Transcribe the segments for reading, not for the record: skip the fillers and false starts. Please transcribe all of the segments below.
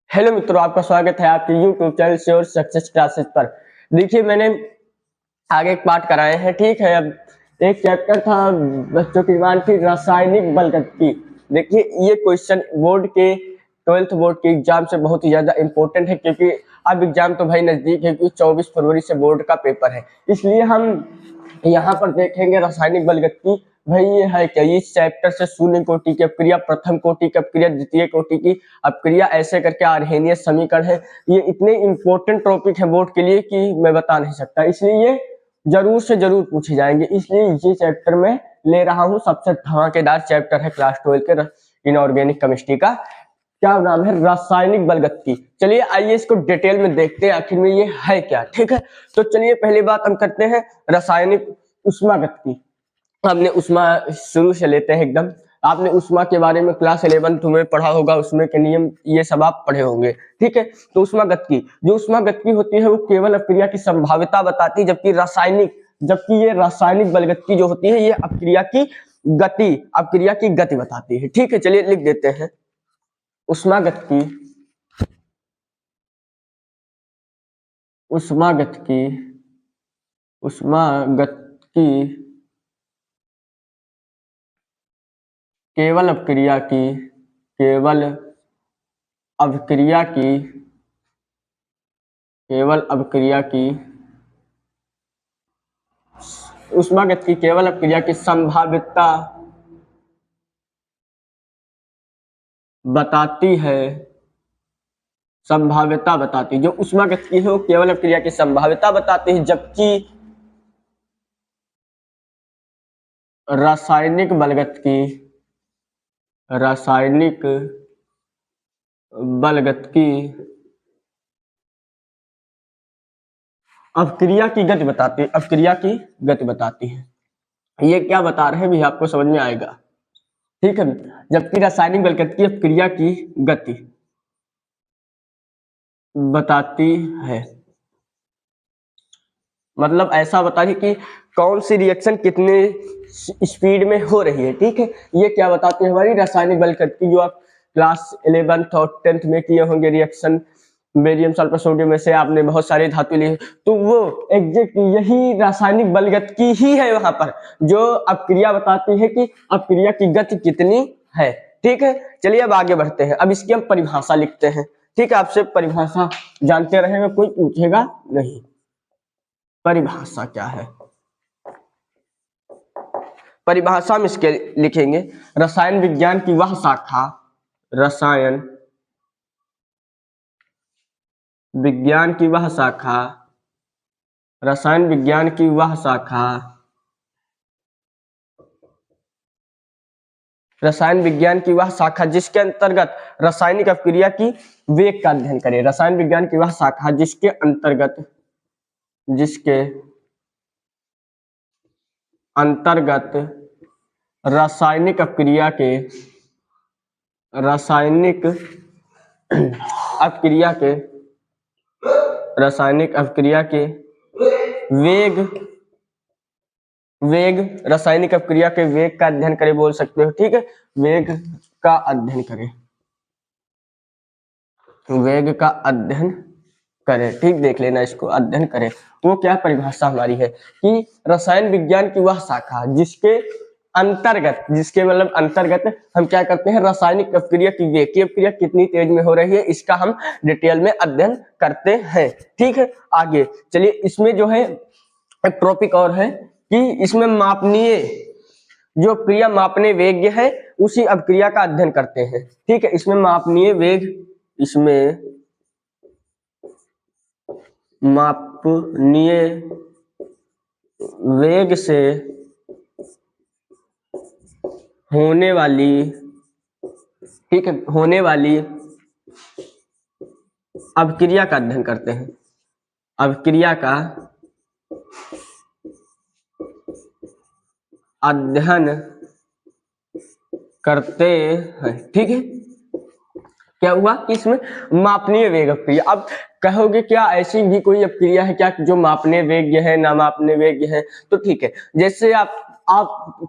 Hello मित्रों, आपका स्वागत है आपके YouTube channel sure success classes पर। देखिए, मैंने आगे एक पाठ कराए हैं, ठीक है। अब एक चैप्टर था बच्चों की डिमांड की रासायनिक बलगतिकी। देखिए, ये क्वेश्चन बोर्ड के 12th बोर्ड के एग्जाम से बहुत ही ज्यादा इंपॉर्टेंट है, क्योंकि अब एग्जाम तो भाई नजदीक है, क्योंकि 24 फरवरी से बोर्ड का पेपर है। इसलिए हम यहाँ पर देखेंगे रासायनिक बलगतिकी। भाई ये है क्या, इस चैप्टर से शून्य कोटि की अपक्रिया, प्रथम कोटि की अपक्रिया, द्वितीय कोटि की अपक्रिया, ऐसे करके अर्हेनियस समीकरण है। ये इतने इंपॉर्टेंट टॉपिक है बोर्ड के लिए कि मैं बता नहीं सकता, इसलिए ये जरूर से जरूर पूछे जाएंगे। इसलिए ये चैप्टर में ले रहा हूँ, सबसे धमाकेदार चैप्टर है क्लास 12 के इनऑर्गेनिक केमिस्ट्री का। क्या नाम है? रासायनिक बलगतिकी। चलिए आइए इसको डिटेल में देखते हैं आखिर में ये है क्या, ठीक है। तो चलिए पहली बात हम करते हैं रासायनिक उष्मागतिकी। हमने उष्मा शुरू से लेते हैं एकदम। आपने उष्मा के बारे में क्लास 11 में पढ़ा होगा, उसमें के नियम ये सब आप पढ़े होंगे, ठीक है। तो उष्मागतिकी, जो उष्मागतिकी होती है वो केवल अपक्रिया की संभाव्यता बताती है, जबकि ये रासायनिक बलगतिकी जो होती है ये अपक्रिया की गति बताती है, ठीक है। चलिए लिख देते हैं उष्मागतिकी। उष्मागतिकी उष्मागतिकी केवल अभिक्रिया की उष्मागतिकी केवल अपक्रिया की संभाव्यता बताती है। जो उष्मागतिकी है वो केवल अपक्रिया की संभाव्यता बताती है, जबकि रासायनिक बलगतिकी अपक्रिया की गति बताती है। ये क्या बता रहे हैं भी आपको समझ में आएगा, ठीक है। जबकि रासायनिक बलगतिकी अपक्रिया की गति बताती है, मतलब ऐसा बता रही कि कौन सी रिएक्शन कितने स्पीड में हो रही है, ठीक है। ये क्या बताती है? हमारी रासायनिक बलगतिकी, जो आप क्लास 11th और 10th में किए होंगे, रिएक्शन बेरियम सल्फर सोडियम में से आपने बहुत सारे धातु लिए, तो वो एग्जैक्ट यही रासायनिक बलगतिकी ही है वहां पर, जो अपक्रिया बताती है कि अपक्रिया की गति कितनी है, ठीक है। चलिए अब आगे बढ़ते हैं। अब इसकी हम परिभाषा लिखते हैं, ठीक है। आपसे परिभाषा जानते रहेंगे, कोई पूछेगा नहीं। परिभाषा क्या है? परिभाषा में इसके लिखेंगे रसायन विज्ञान की वह शाखा रसायन विज्ञान की वह शाखा जिसके अंतर्गत रासायनिक अपक्रिया की वेग का अध्ययन करे। रसायन विज्ञान की वह शाखा जिसके अंतर्गत रासायनिक अपक्रिया के रासायनिक अपक्रिया के वेग का अध्ययन करे, बोल सकते हो, ठीक है। वेग का अध्ययन करे, ठीक। देख लेना इसको, अध्ययन करे। वो क्या परिभाषा हमारी है कि रसायन विज्ञान की वह शाखा जिसके अंतर्गत हम क्या करते हैं? रासायनिक अपक्रिया की वेग की अपक्रिया कितनी तेज में हो रही है, इसका हम डिटेल में अध्ययन करते हैं, ठीक है। आगे चलिए, इसमें जो है एक टॉपिक और है कि इसमें मापनीय जो क्रिया मापने वेग है उसी अपक्रिया का अध्ययन करते हैं, ठीक है। इसमें मापनीय वेग से होने वाली अपक्रिया का अध्ययन करते हैं। अपक्रिया का अध्ययन करते हैं, ठीक है। क्या हुआ कि इसमें मापनीय वेग अपक्रिया। अब कहोगे क्या ऐसी भी कोई अपक्रिया है क्या जो मापनीय वेग है, ना मापनीय वेग है? तो ठीक है, जैसे आप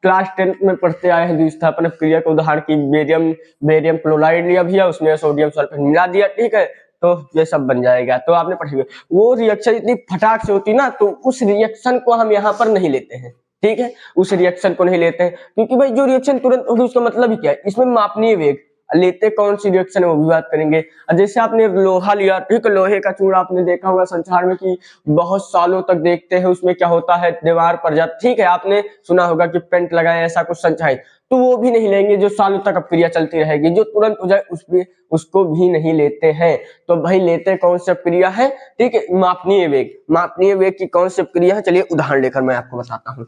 क्लास 10 में पढ़ते आए हैं द्विस्थापन अपक्रिया का उदाहरण की बेरियम बेरियम क्लोराइड लिया भैया, उसमें सोडियम सल्फेट मिला दिया, ठीक है, तो ये सब बन जाएगा। तो आपने पढ़ी वो रिएक्शन इतनी फटाक से होती ना, तो उस रिएक्शन को हम यहाँ पर नहीं लेते हैं, ठीक है, उस रिएक्शन को नहीं लेते हैं, क्योंकि भाई जो रिएक्शन तुरंत होगी उसका मतलब ही क्या है, इसमें मापनीय वेग लेते कौन सी रिएक्शन है वो भी बात करेंगे। जैसे आपने लोहा लिया, ठीक है, लोहे का चूड़ा आपने देखा होगा संसार में कि बहुत सालों तक देखते हैं उसमें क्या होता है, दीवार पर जाता, ठीक है, आपने सुना होगा कि पेंट लगाए ऐसा कुछ संचाई, तो वो भी नहीं लेंगे जो सालों तक अपक्रिया चलती रहेगी, जो तुरंत हो जाए उसको भी नहीं लेते हैं। तो भाई लेते कौन सी अपक्रिया है, ठीक है, मापनीय वेग। मापनीय वेग की कौन सी अपक्रिया है, चलिए उदाहरण लेकर मैं आपको बताता हूँ।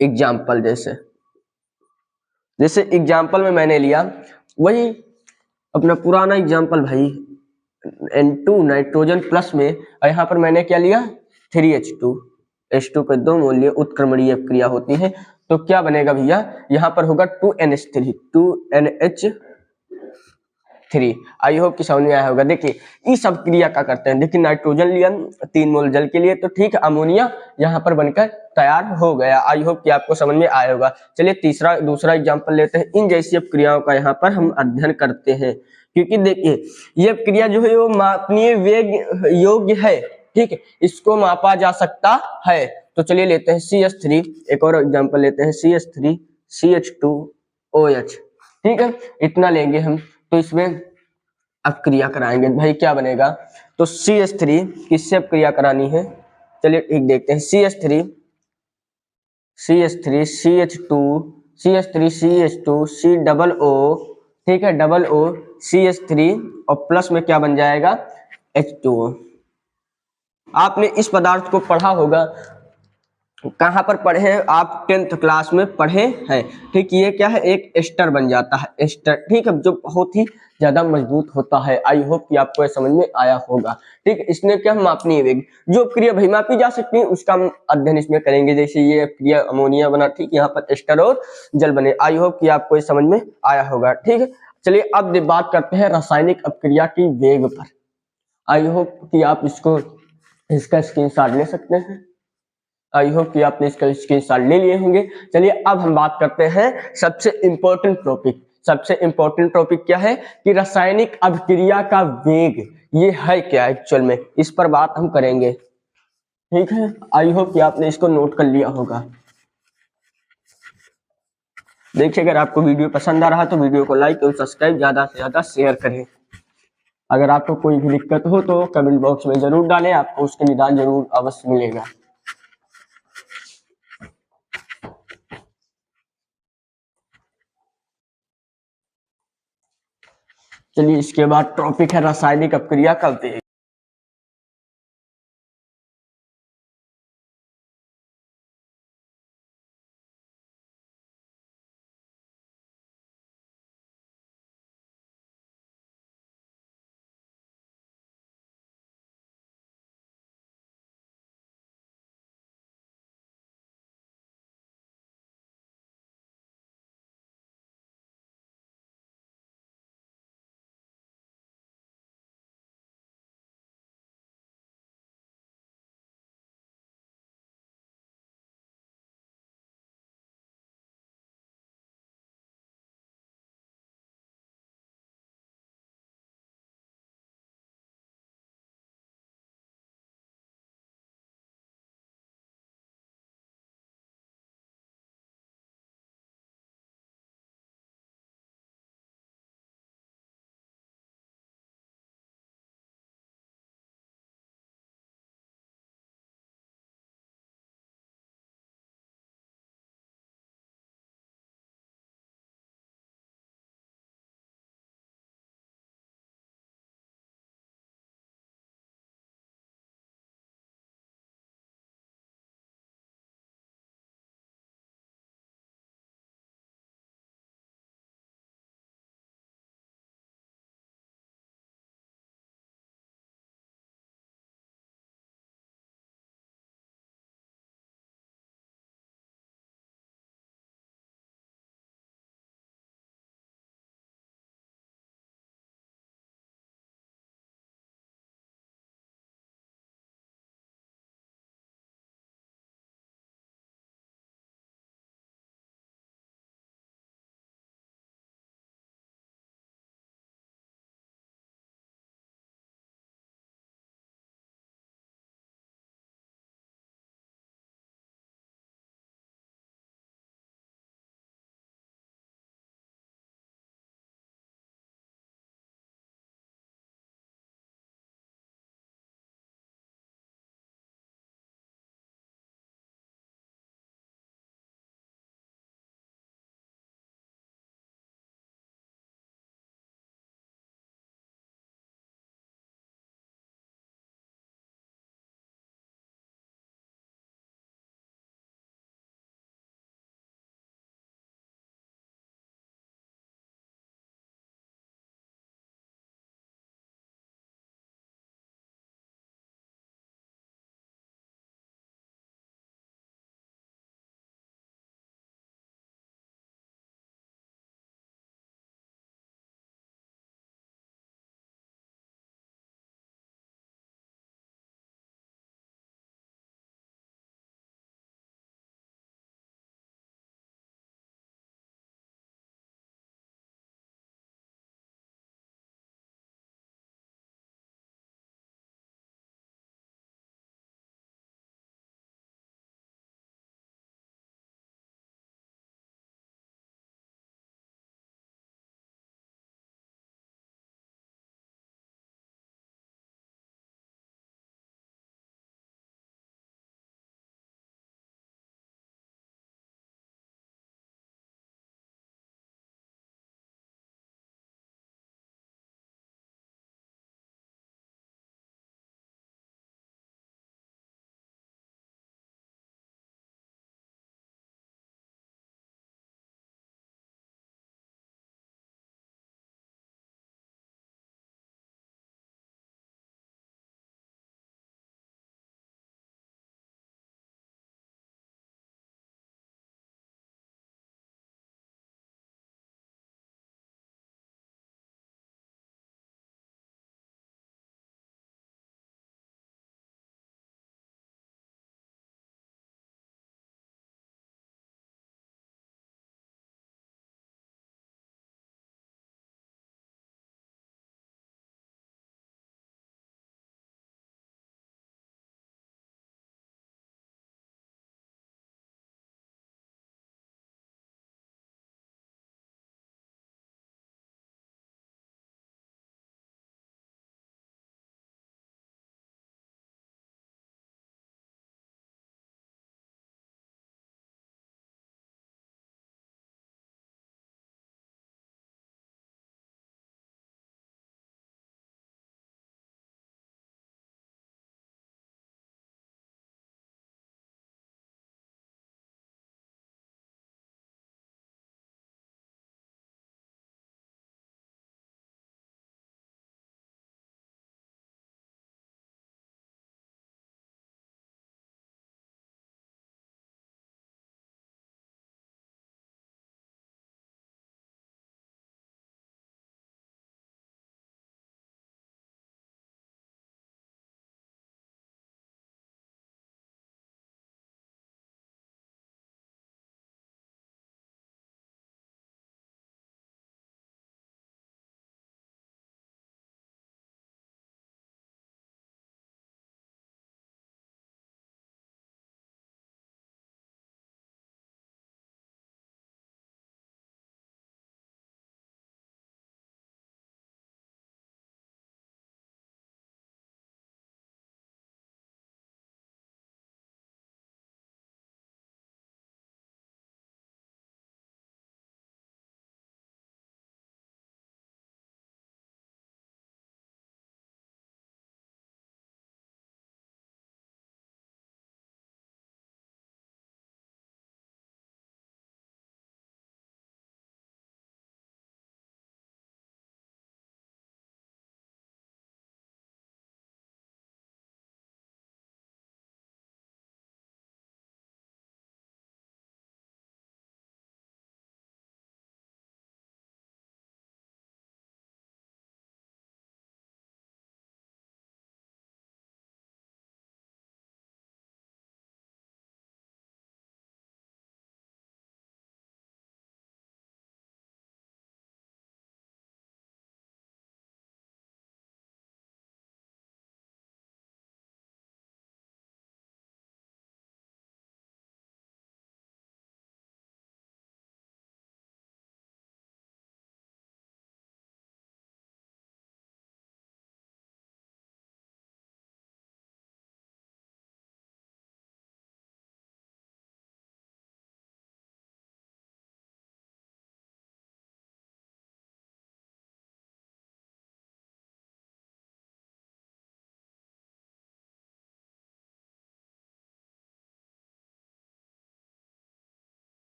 एग्जाम्पल जैसे एग्जाम्पल में मैंने लिया वही अपना पुराना एग्जाम्पल भाई, N2 नाइट्रोजन प्लस में, और यहाँ पर मैंने क्या लिया 3H2, H2 पे 2 मूल्य उत्क्रमणीय अपक्रिया होती है, तो क्या बनेगा भैया, यहाँ पर होगा 2NH3, 2NH3। आई होप कि समझ में आया होगा। देखिए इस अपक्रिया का करते हैं, देखिए नाइट्रोजन लिया 3 मोल जल के लिए, तो ठीक अमोनिया यहाँ पर बनकर तैयार हो गया। आई होप कि आपको समझ में आया होगा। चलिए दूसरा एग्जांपल लेते हैं। इन जैसी अपक्रियाओं का यहाँ पर हम अध्ययन करते हैं, क्योंकि देखिए ये अपक्रिया जो है वो मापनीय वेग योग्य है, ठीक है, इसको मापा जा सकता है। तो चलिए लेते हैं CH3, एक और एग्जांपल लेते हैं CH3 CH2OH, ठीक है, इतना लेंगे हम, तो इसमें अपक्रिया कराएंगे भाई, क्या बनेगा, तो CH3 किससे अपक्रिया करानी है, चलिए ठीक देखते हैं, CH3 CH2 CH3 CH2 COO, ठीक है, डबल O CH3 और प्लस में क्या बन जाएगा H2O। आपने इस पदार्थ को पढ़ा होगा, कहाँ पर पढ़े हैं आप, 10th क्लास में पढ़े हैं, ठीक, ये क्या है, एक एस्टर बन जाता है, एस्टर, ठीक है, जो बहुत ही ज्यादा मजबूत होता है। आई होप कि आपको समझ में आया होगा, ठीक, इसने क्या मापनीय वेग, जो क्रिया भाई मापी जा सकती है उसका हम अध्ययन इसमें करेंगे। जैसे ये क्रिया अमोनिया बना, ठीक, यहाँ पर एस्टर और जल बने। आई होप कि आपको समझ में आया होगा, ठीक है। चलिए अब बात करते हैं रासायनिक अपक्रिया की वेग पर। आई होप कि आप इसका स्क्रीनशॉट ले सकते हैं। आई होप कि आपने इसका स्क्रीनशॉट ले लिए होंगे। चलिए अब हम बात करते हैं सबसे इंपॉर्टेंट टॉपिक। सबसे इंपॉर्टेंट टॉपिक क्या है कि रासायनिक अभिक्रिया का वेग ये है क्या एक्चुअल में, इस पर बात हम करेंगे, ठीक है। आई होप कि आपने इसको नोट कर लिया होगा। देखिए अगर आपको वीडियो पसंद आ रहा तो वीडियो को लाइक और सब्सक्राइब ज्यादा से ज्यादा शेयर करें। अगर आपको कोई भी दिक्कत हो तो कमेंट बॉक्स में जरूर डालें, आपको उसके निदान जरूर अवश्य मिलेगा। चलिए इसके बाद टॉपिक है रासायनिक अपक्रिया का वेग।